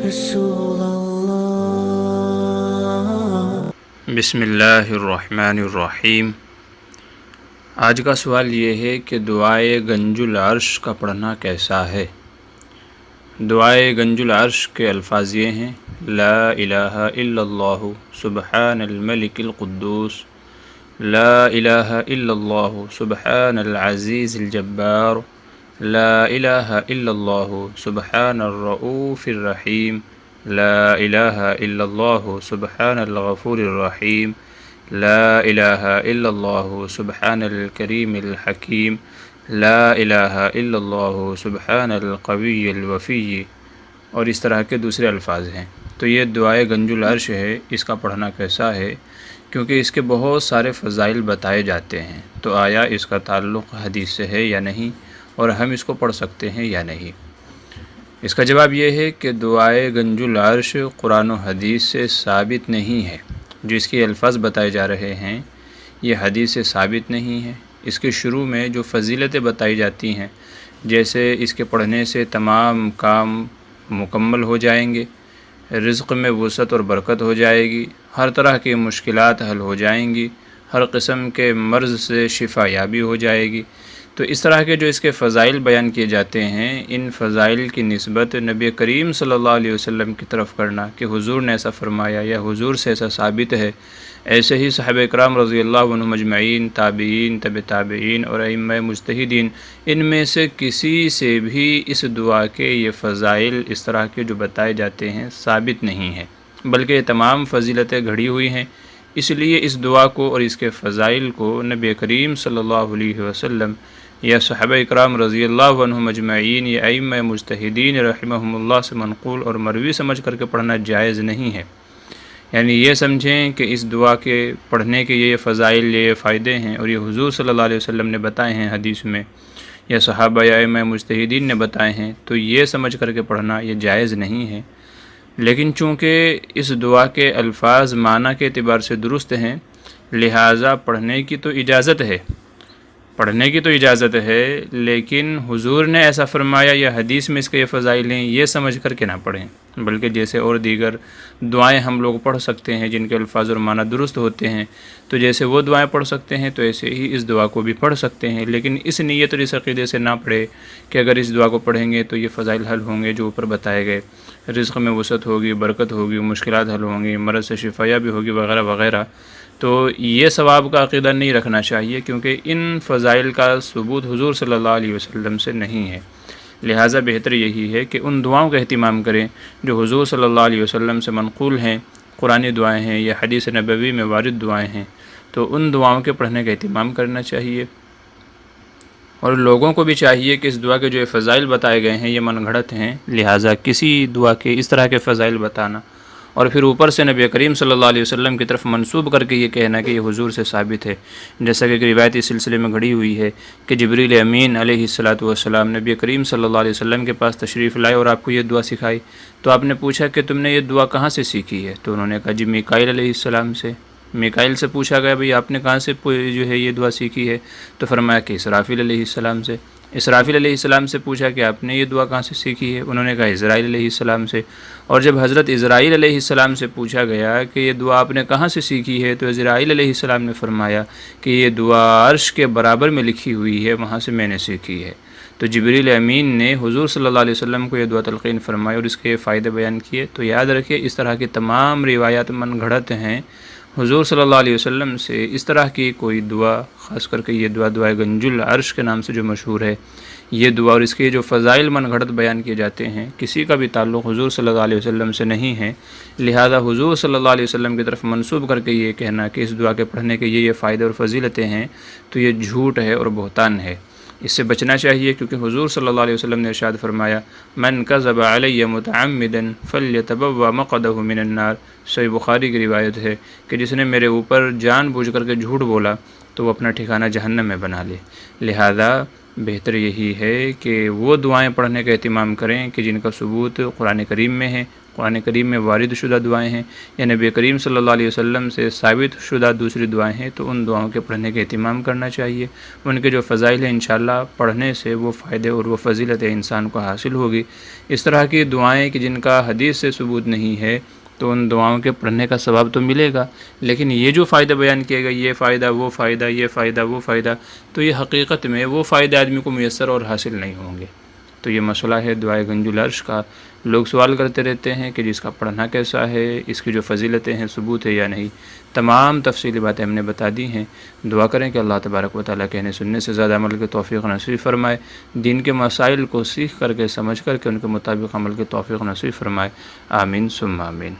رسول اللہ۔ بسم اللہ الرحمن الرحیم۔ آج کا سوال یہ ہے کہ دعائے گنج العرش کا پڑھنا کیسا ہے؟ دعائے گنج العرش کے الفاظ یہ ہیں: لا الہ الا اللہ سبحان الملک القدوس، لا الہ الا اللہ سبحان العزیز الجبار، لا الہ الا اللہ سبحان الرؤوف الرحیم، لا الہ الا اللہ سبحان الغفور الرحیم، لا الہ الا اللہ سبحان الکریم الحکیم، لا الہ الا اللہ سبحان القوی الوفی، اور اس طرح کے دوسرے الفاظ ہیں۔ تو یہ دعائے گنج العرش ہے، اس کا پڑھنا کیسا ہے؟ کیونکہ اس کے بہت سارے فضائل بتائے جاتے ہیں، تو آیا اس کا تعلق حدیث سے ہے یا نہیں، اور ہم اس کو پڑھ سکتے ہیں یا نہیں؟ اس کا جواب یہ ہے کہ دعائے گنج العرش قرآن و حدیث سے ثابت نہیں ہے۔ جو اس کے الفاظ بتائے جا رہے ہیں یہ حدیث سے ثابت نہیں ہے۔ اس کے شروع میں جو فضیلتیں بتائی جاتی ہیں، جیسے اس کے پڑھنے سے تمام کام مکمل ہو جائیں گے، رزق میں وسعت اور برکت ہو جائے گی، ہر طرح کی مشکلات حل ہو جائیں گی، ہر قسم کے مرض سے شفا یابی ہو جائے گی، تو اس طرح کے جو اس کے فضائل بیان کیے جاتے ہیں، ان فضائل کی نسبت نبی کریم صلی اللہ علیہ وسلم کی طرف کرنا کہ حضور نے ایسا فرمایا یا حضور سے ایسا ثابت ہے، ایسے ہی صحابہ اکرام رضی اللہ عنہم اجمعین، تابعین، تبع تابعین اور ائمہ مجتہدین، ان میں سے کسی سے بھی اس دعا کے یہ فضائل اس طرح کے جو بتائے جاتے ہیں ثابت نہیں ہیں، بلکہ یہ تمام فضیلتیں گھڑی ہوئی ہیں۔ اس لیے اس دعا کو اور اس کے فضائل کو نبی کریم صلی اللہ علیہ وسلم یا صحابہ اکرام رضی اللہ عنہم اجمعین یا ائمہ مجتہدین رحمہم اللہ سے منقول اور مروی سمجھ کر کے پڑھنا جائز نہیں ہے۔ یعنی یہ سمجھیں کہ اس دعا کے پڑھنے کے یہ فضائل، یہ فائدے ہیں، اور یہ حضور صلی اللہ علیہ وسلم نے بتائے ہیں حدیث میں، یا صحابہ یا ائمہ مجتہدین نے بتائے ہیں، تو یہ سمجھ کر کے پڑھنا یہ جائز نہیں ہے۔ لیکن چونکہ اس دعا کے الفاظ معنی کے اعتبار سے درست ہیں، لہٰذا پڑھنے کی تو اجازت ہے، لیکن حضور نے ایسا فرمایا یا حدیث میں اس کے یہ فضائل ہیں، یہ سمجھ کر کے نہ پڑھیں، بلکہ جیسے اور دیگر دعائیں ہم لوگ پڑھ سکتے ہیں جن کے الفاظ اور معنی درست ہوتے ہیں، تو جیسے وہ دعائیں پڑھ سکتے ہیں تو ایسے ہی اس دعا کو بھی پڑھ سکتے ہیں، لیکن اس نیت اور اس عقیدے سے نہ پڑھے کہ اگر اس دعا کو پڑھیں گے تو یہ فضائل حل ہوں گے جو اوپر بتائے گئے، رزق میں وسعت ہوگی، برکت ہوگی، مشکلات حل ہوں گی، مرض سے شفا بھی ہوگی وغیرہ وغیرہ۔ تو یہ ثواب کا عقیدہ نہیں رکھنا چاہیے، کیونکہ ان فضائل کا ثبوت حضور صلی اللہ علیہ وسلم سے نہیں ہے۔ لہٰذا بہتر یہی ہے کہ ان دعاؤں کا اہتمام کریں جو حضور صلی اللہ علیہ وسلم سے منقول ہیں، قرآنی دعائیں ہیں یا حدیث نبوی میں وارد دعائیں ہیں، تو ان دعاؤں کے پڑھنے کا اہتمام کرنا چاہیے۔ اور لوگوں کو بھی چاہیے کہ اس دعا کے جو فضائل بتائے گئے ہیں یہ من گھڑت ہیں، لہٰذا کسی دعا کے اس طرح کے فضائل بتانا اور پھر اوپر سے نبی کریم صلی اللہ علیہ وسلم کی طرف منسوب کر کے یہ کہنا کہ یہ حضور سے ثابت ہے، جیسا کہ ایک روایتی سلسلے میں گھڑی ہوئی ہے کہ جبریل امین علیہ الصلاۃ نبی کریم صلی اللہ علیہ وسلم کے پاس تشریف لائے اور آپ کو یہ دعا سکھائی، تو آپ نے پوچھا کہ تم نے یہ دعا کہاں سے سیکھی ہے؟ تو انہوں نے کہا جی میکائیل علیہ السلام سے۔ میکائیل سے پوچھا گیا بھئی آپ نے کہاں سے جو ہے یہ دعا سیکھی ہے؟ تو فرمایا کہ اسرافیل علیہ السلام سے۔ اسرافیل علیہ السلام سے پوچھا کہ آپ نے یہ دعا کہاں سے سیکھی ہے؟ انہوں نے کہا عزرائیل علیہ السلام سے۔ اور جب حضرت عزرائیل علیہ السلام سے پوچھا گیا کہ یہ دعا آپ نے کہاں سے سیکھی ہے، تو عزرائیل علیہ السلام نے فرمایا کہ یہ دعا عرش کے برابر میں لکھی ہوئی ہے، وہاں سے میں نے سیکھی ہے۔ تو جبریل امین نے حضور صلی اللہ علیہ وسلم کو یہ دعا تلقین فرمائی اور اس کے فائدے بیان کیے۔ تو یاد رکھیے اس طرح کی تمام روایات من گھڑت ہیں، حضور صلی اللہ علیہ وسلم سے اس طرح کی کوئی دعا، خاص کر کے یہ دعائے گنج العرش کے نام سے جو مشہور ہے، یہ دعا اور اس کے جو فضائل من گھڑت بیان کیے جاتے ہیں، کسی کا بھی تعلق حضور صلی اللہ علیہ وسلم سے نہیں ہے، لہذا حضور صلی اللہ علیہ وسلم کی طرف منسوب کر کے یہ کہنا کہ اس دعا کے پڑھنے کے یہ فائدے اور فضیلتیں ہیں، تو یہ جھوٹ ہے اور بہتان ہے۔ اس سے بچنا چاہیے، کیونکہ حضور صلی اللہ علیہ وسلم نے ارشاد فرمایا من کذب علی متعمدا فلیتبوأ مقعدہ من النار، صحیح بخاری کی روایت ہے کہ جس نے میرے اوپر جان بوجھ کر کے جھوٹ بولا تو وہ اپنا ٹھکانہ جہنم میں بنا لے۔ لہذا بہتر یہی ہے کہ وہ دعائیں پڑھنے کا اہتمام کریں کہ جن کا ثبوت قرآن کریم میں ہے، قرآن کریم میں وارد شدہ دعائیں ہیں یا نبی کریم صلی اللہ علیہ وسلم سے ثابت شدہ دوسری دعائیں ہیں، تو ان دعاؤں کے پڑھنے کا اہتمام کرنا چاہیے۔ ان کے جو فضائل ہیں انشاءاللہ پڑھنے سے وہ فائدے اور وہ فضیلتیں انسان کو حاصل ہوگی۔ اس طرح کی دعائیں کہ جن کا حدیث سے ثبوت نہیں ہے، تو ان دعاؤں کے پڑھنے کا ثواب تو ملے گا، لیکن یہ جو فائدہ بیان کیے گا، یہ فائدہ وہ فائدہ یہ فائدہ وہ فائدہ، تو یہ حقیقت میں وہ فائدے آدمی کو میسر اور حاصل نہیں ہوں گے۔ تو یہ مسئلہ ہے دعائے گنج العرش کا۔ لوگ سوال کرتے رہتے ہیں کہ جس کا پڑھنا کیسا ہے، اس کی جو فضیلتیں ہیں ثبوت ہے یا نہیں۔ تمام تفصیلی باتیں ہم نے بتا دی ہیں۔ دعا کریں کہ اللہ تبارک و تعالیٰ کہنے سننے سے زیادہ عمل کے توفیق نصیب فرمائے، دین کے مسائل کو سیکھ کر کے سمجھ کر کے ان کے مطابق عمل کے توفیق نصیب فرمائے۔ آمین ثم آمین۔